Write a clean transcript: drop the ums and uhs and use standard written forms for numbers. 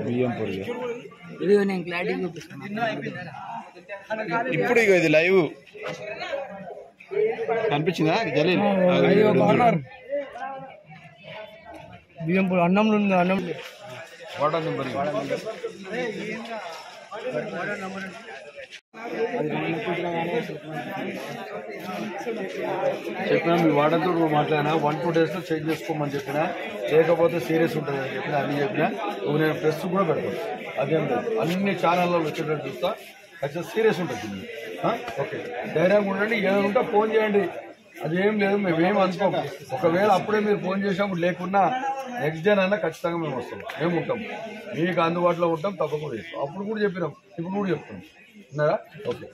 బియ్యం పొడి ఇది నేను క్లారిటీ చూపిస్తాను. ఇప్పుడు ఇక ఇది లైవ్ కనిపించిందా జలీల్? బియ్యం పొడి అన్నంలో ఉంది. అన్నం వాటర్ నెంబర్ చెప్పినా మీ వాడతో మాట్లాడినా 1-2 days చేంజ్ చేసుకోమని చెప్పినా, లేకపోతే సీరియస్ ఉంటుంది అని చెప్పినా, అన్ని చెప్పినా నువ్వు నేను ప్రెస్ కూడా పెడతాను. అదేం లేదు, అన్ని ఛానల్లో వచ్చేటట్టు చూస్తా. ఖచ్చితంగా సీరియస్ ఉంటుంది. ఓకే, ధైర్యంగా ఉండండి. ఏదైనా ఉంటే ఫోన్ చేయండి, అదేం లేదు, మేమేం అనుకోం. ఒకవేళ అప్పుడే మీరు ఫోన్ చేసినప్పుడు లేకున్నా నెక్స్ట్ డే అయినా ఖచ్చితంగా మేము వస్తాం, మేము ఉంటాం, మీకు అందుబాటులో ఉంటాం, తప్పకుండా చేస్తాం. అప్పుడు కూడా చెప్పినాం, ఇప్పుడు కూడా చెప్తున్నాం. ఉన్నారా? ఓకే.